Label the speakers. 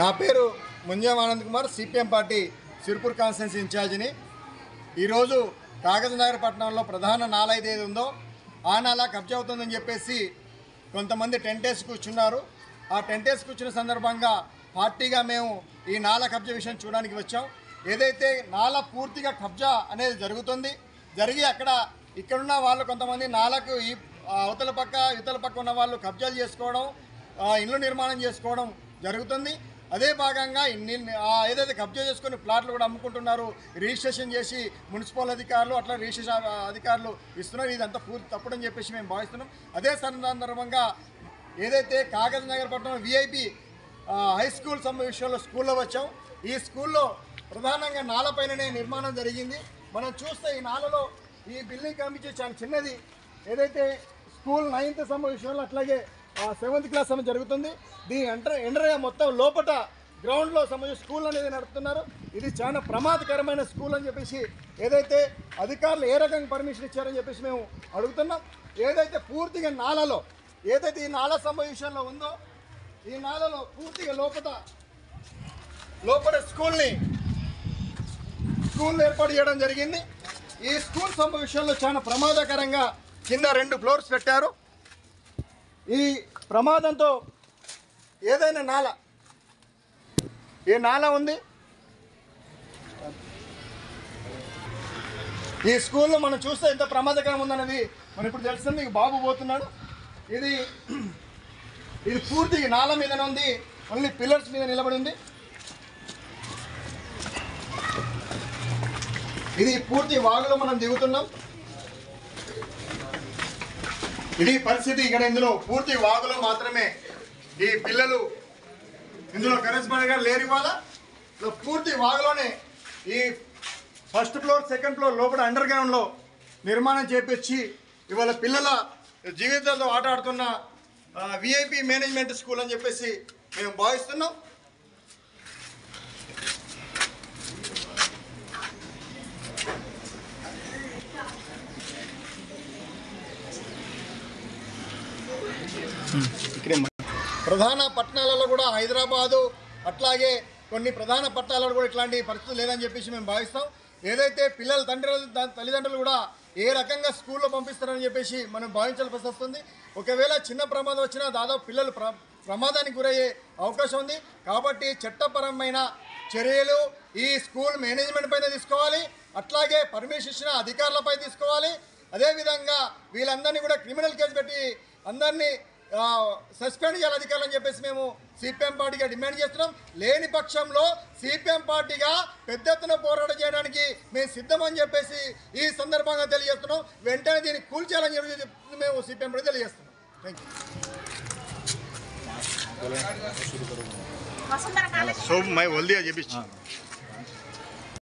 Speaker 1: నా పేరు Munjam Anand Kumar, CPM party Sirpur constituency ఇన్ఛార్జిని. ఈరోజు కాగజ్నగర్ పట్టణంలో ప్రధాన నాల ఏదైతే ఉందో ఆ నాల కబ్జా అవుతుందని చెప్పేసి కొంతమంది టెంట్ వేసి కూర్చున్నారు. ఆ టెంట్ వేసి కూర్చున్న సందర్భంగా పార్టీగా మేము ఈ నాల కబ్జా విషయం చూడడానికి వచ్చాం. ఏదైతే నాల పూర్తిగా కబ్జా అనేది జరిగి ఇక్కడున్న వాళ్ళు కొంతమంది నాలకు ఈ అవతల పక్క ఇవతల పక్క ఉన్న వాళ్ళు కబ్జాలు చేసుకోవడం, ఇళ్ళు నిర్మాణం చేసుకోవడం జరుగుతుంది. అదే భాగంగా ఏదైతే కబ్జా చేసుకుని ప్లాట్లు కూడా అమ్ముకుంటున్నారు, రిజిస్ట్రేషన్ చేసి మున్సిపల్ అధికారులు అట్లా రిజిస్ట్రేషన్ అధికారులు ఇస్తున్నారు. ఇదంతా పూర్తి తప్పుడని చెప్పేసి మేము భావిస్తున్నాం. అదే సందర్భంగా ఏదైతే కాగజ్నగర్ పట్టణం విఐపి హై స్కూల్ విషయంలో స్కూల్లో వచ్చాం. ఈ స్కూల్లో ప్రధానంగా నాలపైననే నిర్మాణం జరిగింది. మనం చూస్తే ఈ నాలలో ఈ బిల్డింగ్ కనిపించే చాలా చిన్నది. ఏదైతే స్కూల్ 9th విషయంలో అట్లాగే 7th క్లాస్ జరుగుతుంది. దీని ఎండరగా మొత్తం లోపల గ్రౌండ్లో సంబంధించి స్కూల్ అనేది నడుపుతున్నారు. ఇది చాలా ప్రమాదకరమైన స్కూల్ అని చెప్పేసి ఏదైతే అధికారులు ఏ రకంగా పర్మిషన్ ఇచ్చారని చెప్పేసి మేము అడుగుతున్నాం. ఏదైతే పూర్తిగా నాలలో ఏదైతే ఈ నాల విషయంలో ఉందో ఈ నాలలో పూర్తిగా లోపల స్కూల్ ఏర్పాటు చేయడం జరిగింది. ఈ స్కూల్ విషయంలో చాలా ప్రమాదకరంగా కింద 2 ఫ్లోర్స్ పెట్టారు. ఈ ప్రమాదంతో ఏదైనా నాల ఉంది. ఈ స్కూల్లో మనం చూస్తే ఎంత ప్రమాదకరం ఉందన్నది మనం ఇప్పుడు తెలుస్తుంది. బాబు పోతున్నాడు. ఇది పూర్తిగా నాల మీదనే ఉంది, ఓన్లీ పిల్లర్స్ మీద నిలబడి ఉంది. ఇది పూర్తి వాగులో మనం దిగుతున్నాం. ఇది పరిస్థితి. ఇక్కడ ఇందులో పూర్తి వాగులో మాత్రమే ఈ పిల్లలు ఇందులో కరెస్పాండెంట్ గారు లేరు. ఇవాళ పూర్తి వాగులోనే ఈ 1st ఫ్లోర్ 2nd ఫ్లోర్ లోపల అండర్ గ్రౌండ్లో నిర్మాణం చేపించి ఇవాళ పిల్లల జీవితాలతో ఆట ఆడుతున్న విఐపి మేనేజ్మెంట్ స్కూల్ అని చెప్పేసి మేము భావిస్తున్నాం. ప్రధాన పట్టణాలలో కూడా హైదరాబాదు అట్లాగే కొన్ని ప్రధాన పట్టణాలలో కూడా ఇట్లాంటి పరిస్థితులు లేదని చెప్పేసి మేము భావిస్తాం. ఏదైతే పిల్లల తల్లిదండ్రులు కూడా ఏ రకంగా స్కూల్లో పంపిస్తారని చెప్పేసి మనం భావించాల్సి వస్తుంది. ఒకవేళ చిన్న ప్రమాదం వచ్చినా దాదాపు పిల్లలు ప్రమాదానికి గురయ్యే అవకాశం ఉంది. కాబట్టి చట్టపరమైన చర్యలు ఈ స్కూల్ మేనేజ్మెంట్ పైన తీసుకోవాలి, అట్లాగే పర్మిషన్ ఇచ్చిన అధికారులపై తీసుకోవాలి. అదేవిధంగా వీళ్ళందరినీ కూడా క్రిమినల్ కేసు పెట్టి అందరినీ సస్పెండ్ చేయాలి అధికారులు అని చెప్పేసి మేము సిపిఎం పార్టీగా డిమాండ్ చేస్తున్నాం. లేని పక్షంలో సిపిఎం పార్టీగా పెద్ద ఎత్తున పోరాటం చేయడానికి మేము సిద్ధమని చెప్పేసి ఈ సందర్భంగా తెలియజేస్తున్నాం. వెంటనే దీన్ని కూల్చేయాలని చెప్పి మేము సిపిఎం పార్టీ తెలియజేస్తున్నాం. Thank you. సో మై వల్దియా చెప్పి